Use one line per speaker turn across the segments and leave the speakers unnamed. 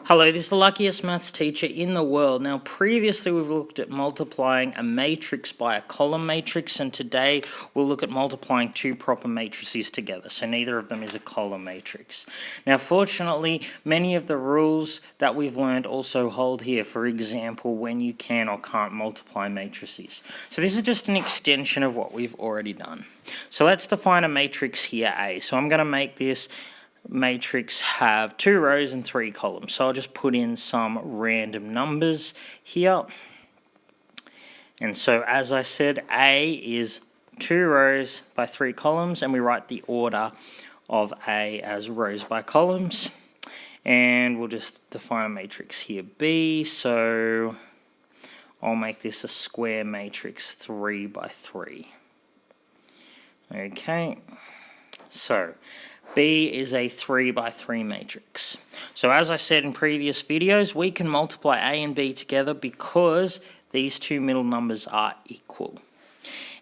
Hello, this is the luckiest maths teacher in the world. Now, previously we've looked at multiplying a matrix by a column matrix, and today we'll look at multiplying two proper matrices together, so neither of them is a column matrix. Now, fortunately, many of the rules that we've learned also hold here, for example, when you can or can't multiply matrices. So this is just an extension of what we've already done. So let's define a matrix here, A. So I'm going to make this matrix have 2 rows and 3 columns. So I'll just put in some random numbers here. And so as I said, A is 2 rows by 3 columns, and we write the order of A as rows by columns. And we'll just define a matrix here, B. So I'll make this a square matrix 3 by 3. Okay, so B is a 3 by 3 matrix. So as I said in previous videos, we can multiply A and B together because these two middle numbers are equal.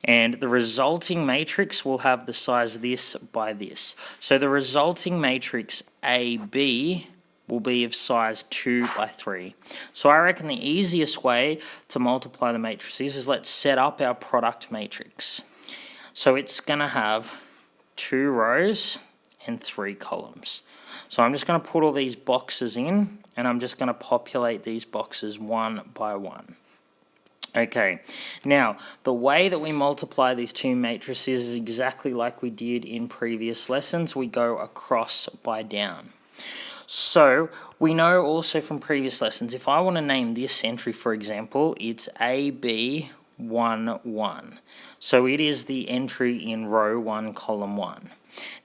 And the resulting matrix will have the size this by this. So the resulting matrix AB will be of size 2 by 3. So I reckon the easiest way to multiply the matrices is let's set up our product matrix. So it's going to have 2 rows and 3 columns. So I'm just going to put all these boxes in, and I'm just going to populate these boxes one by one. Okay, now the way that we multiply these two matrices is exactly like we did in previous lessons. We go across by down. So we know also from previous lessons, if I want to name this entry, for example, it's AB11. So it is the entry in row 1, column 1.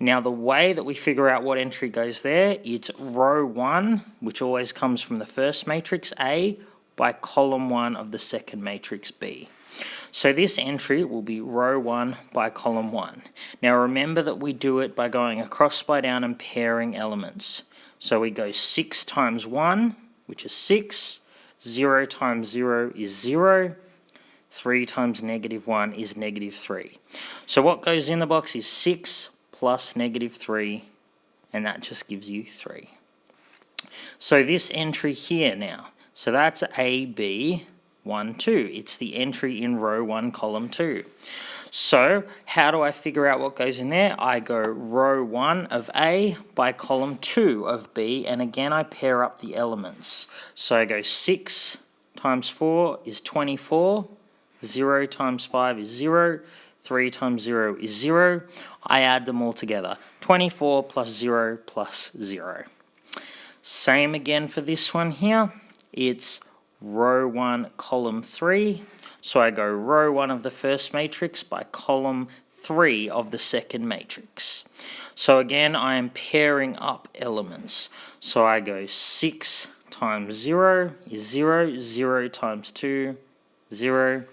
Now the way that we figure out what entry goes there, it's row 1, which always comes from the first matrix A, by column 1 of the second matrix B. So this entry will be row 1 by column 1. Now remember that we do it by going across by down and pairing elements. So we go 6 times 1, which is 6, 0 times 0 is 0, 3 times -1 is -3. So what goes in the box is 6 plus -3, and that just gives you 3. So this entry here now, so that's AB12. It's the entry in row 1, column 2. So how do I figure out what goes in there? I go row 1 of A by column 2 of B, and again I pair up the elements. So I go 6 times 4 is 24, 0 times 5 is 0, 3 times 0 is 0. I add them all together. 24 plus 0 plus 0. Same again for this one here. It's row 1, column 3. So I go row 1 of the first matrix by column 3 of the second matrix. So again, I am pairing up elements. So I go 6 times 0 is 0, 0 times 2, 0,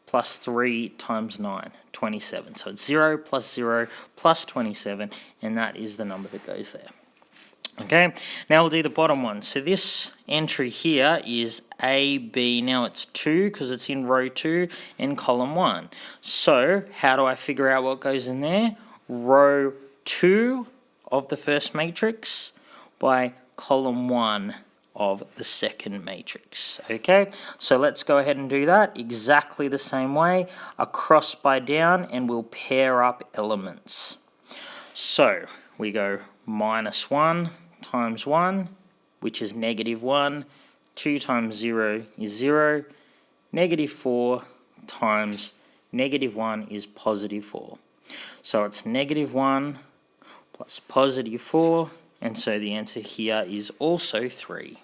plus 3 times 9, 27. So it's 0 plus 0 plus 27, and that is the number that goes there. Okay, now we'll do the bottom one. So this entry here is AB. Now it's 2 because it's in row 2 in column 1. So how do I figure out what goes in there? Row 2 of the first matrix by column 1 of the second matrix. Okay, so let's go ahead and do that exactly the same way, across by down, and we'll pair up elements. So we go -1 times 1, which is -1, 2 times 0 is 0, -4 times -1 is +4. So it's -1 plus +4, and so the answer here is also 3.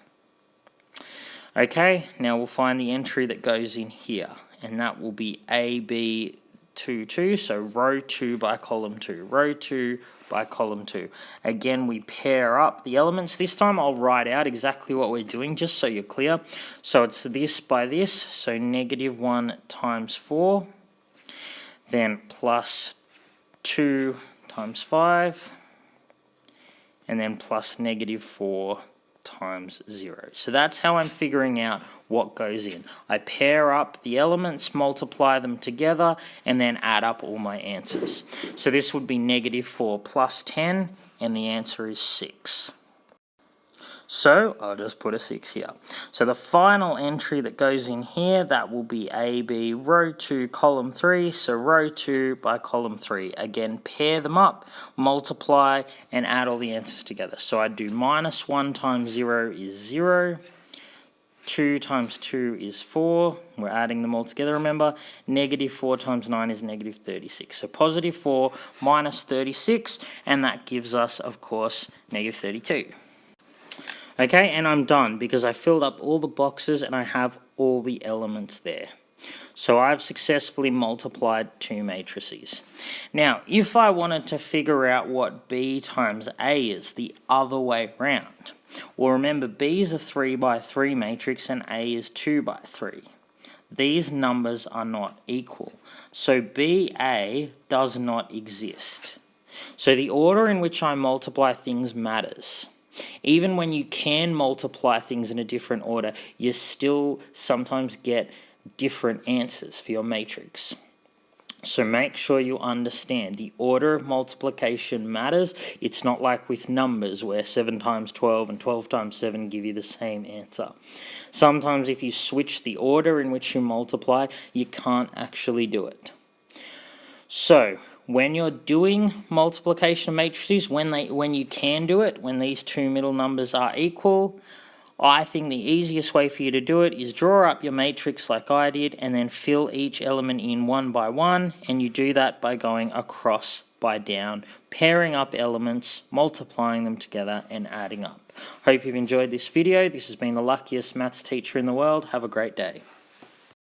Okay, now we'll find the entry that goes in here, and that will be AB22, so row 2 by column 2, row 2 by column 2. Again, we pair up the elements. This time I'll write out exactly what we're doing, just so you're clear. So it's this by this, so -1 times 4, then plus 2 times 5, and then plus -4 times 0. So that's how I'm figuring out what goes in. I pair up the elements, multiply them together, and then add up all my answers. So this would be -4 plus 10, and the answer is 6. So I'll just put a 6 here. So the final entry that goes in here, that will be AB row 2 column 3. So row 2 by column 3. Again, pair them up, multiply, and add all the answers together. So I do -1 times 0 is 0. 2 times 2 is 4. We're adding them all together, remember. -4 times 9 is -36. So +4 minus 36, and that gives us, of course, -32. Okay, and I'm done because I filled up all the boxes and I have all the elements there. So I've successfully multiplied two matrices. Now, if I wanted to figure out what B times A is the other way round, well, remember B is a 3 by 3 matrix and A is 2 by 3. These numbers are not equal. So BA does not exist. So the order in which I multiply things matters. Even when you can multiply things in a different order, you still sometimes get different answers for your matrix. So make sure you understand the order of multiplication matters. It's not like with numbers where 7 times 12 and 12 times 7 give you the same answer. Sometimes if you switch the order in which you multiply, you can't actually do it. So when you're doing multiplication of matrices, when you can do it, when these two middle numbers are equal, I think the easiest way for you to do it is draw up your matrix like I did and then fill each element in one by one, and you do that by going across by down, pairing up elements, multiplying them together and adding up. Hope you've enjoyed this video. This has been the luckiest maths teacher in the world. Have a great day.